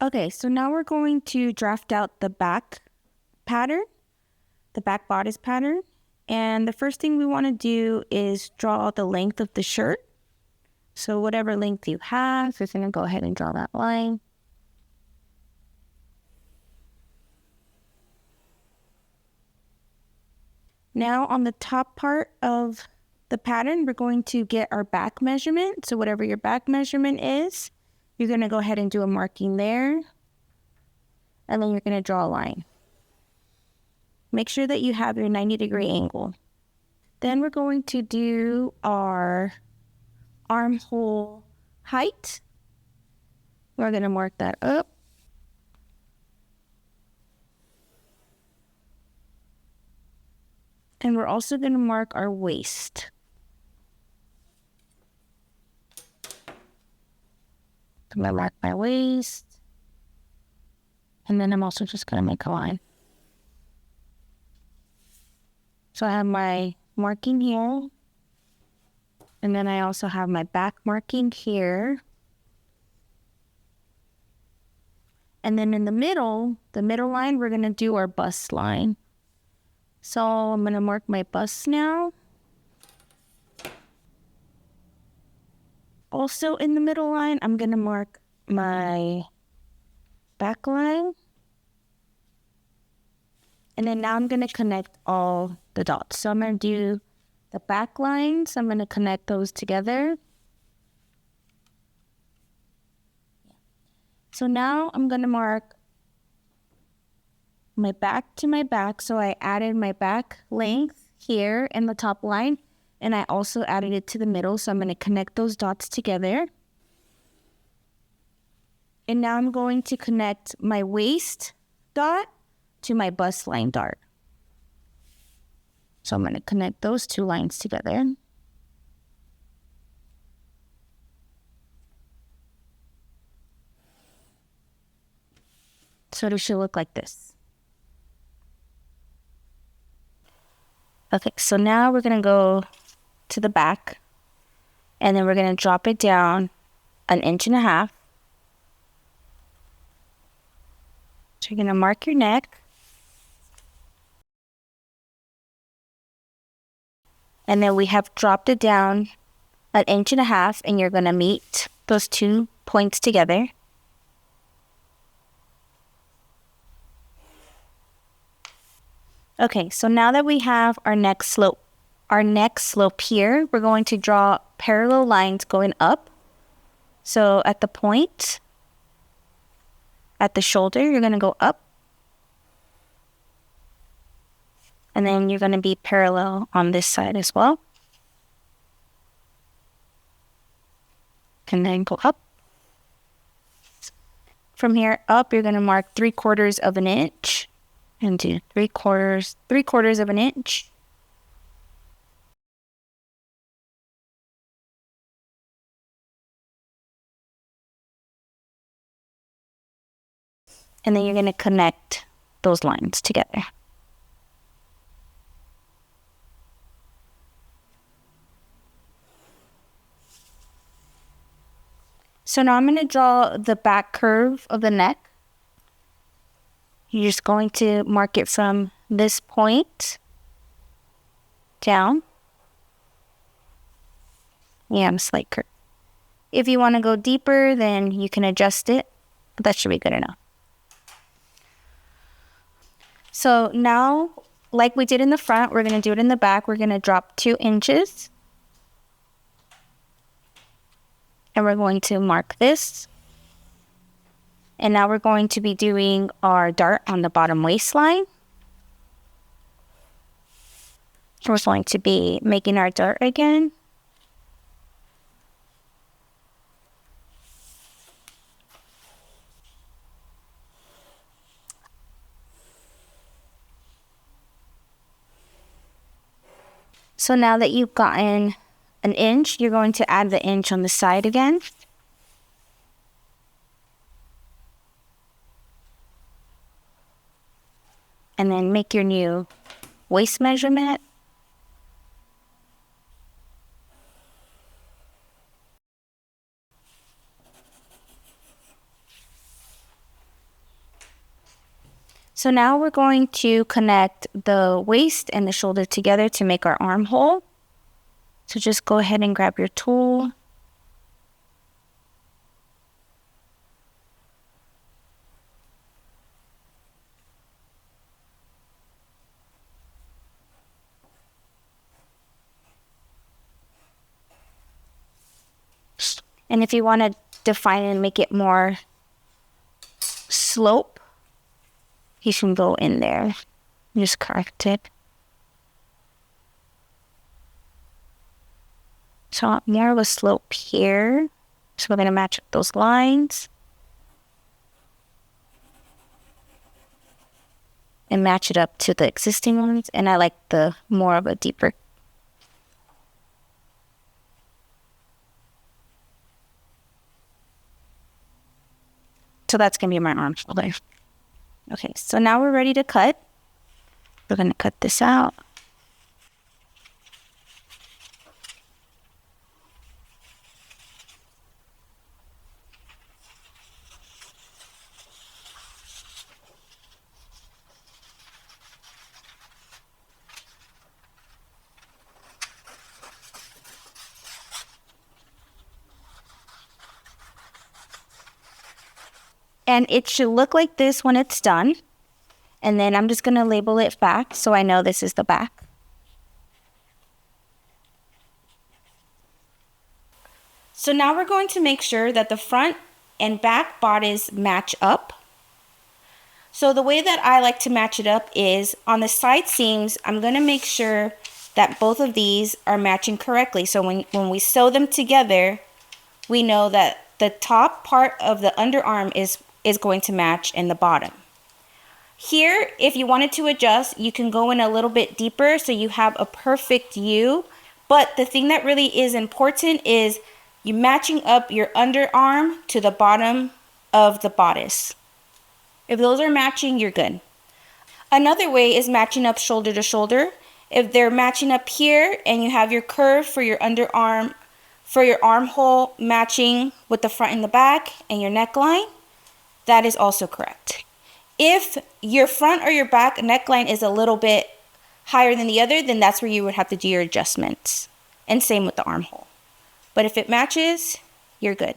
Okay, so now we're going to draft out the back pattern, the back bodice pattern. And the first thing we want to do is draw the length of the shirt. So whatever length you have, you're going to go ahead and draw that line. Now on the top part of the pattern, we're going to get our back measurement. So whatever your back measurement is, you're going to go ahead and do a marking there. And then you're going to draw a line. Make sure that you have your 90-degree angle. Then we're going to do our armhole height. We're going to mark that up. And we're also going to mark our waist. I'm going to mark my waist. And then I'm also just going to make a line. So I have my marking here. And then I also have my back marking here. And then in the middle line, we're going to do our bust line. So I'm going to mark my bust now. Also in the middle line, I'm going to mark my back line. And then now I'm going to connect all the dots. So I'm going to do the back lines. I'm going to connect those together. So now I'm going to mark my back to my back. So I added my back length here in the top line, and I also added it to the middle. So I'm going to connect those dots together. And now I'm going to connect my waist dot to my bust line dart. So I'm going to connect those two lines together. So it should look like this. Okay, so now we're going to go to the back, and then we're going to drop it down 1.5 inches. So you're going to mark your neck. And then we have dropped it down 1.5 inches, and you're going to meet those 2 points together. Okay, so now that we have our neck slope here, we're going to draw parallel lines going up. So at the point, at the shoulder, you're going to go up. And then you're going to be parallel on this side as well. And then go up. From here up, you're going to mark 3/4 inch. And do 3/4 inch. And then you're going to connect those lines together. So now I'm going to draw the back curve of the neck. You're just going to mark it from this point down. Yeah, a slight curve. If you want to go deeper, then you can adjust it, but that should be good enough. So now, like we did in the front, we're going to do it in the back. We're going to drop 2 inches. And we're going to mark this. And now we're going to be doing our dart on the bottom waistline. We're going to be making our dart again. So now that you've gotten 1 inch, you're going to add the inch on the side again. And then make your new waist measurement. So now we're going to connect the waist and the shoulder together to make our armhole. So just go ahead and grab your tool. And if you want to define and make it more slope, you can go in there. Just correct it. So more of a slope here. So we're going to match up those lines. And match it up to the existing ones. And I like the more of a deeper. So that's going to be my arm shoulder. Okay, so now we're ready to cut. We're going to cut this out. And it should look like this when it's done. And then I'm just going to label it back so I know this is the back. So now we're going to make sure that the front and back bodice match up. So the way that I like to match it up is on the side seams, I'm going to make sure that both of these are matching correctly. So when we sew them together, we know that the top part of the underarm is going to match in the bottom. Here, if you wanted to adjust, you can go in a little bit deeper so you have a perfect U. But the thing that really is important is you matching up your underarm to the bottom of the bodice. If those are matching, you're good. Another way is matching up shoulder to shoulder. If they're matching up here and you have your curve for your underarm, for your armhole matching with the front and the back and your neckline, that is also correct. If your front or your back neckline is a little bit higher than the other, then that's where you would have to do your adjustments. And same with the armhole. But if it matches, you're good.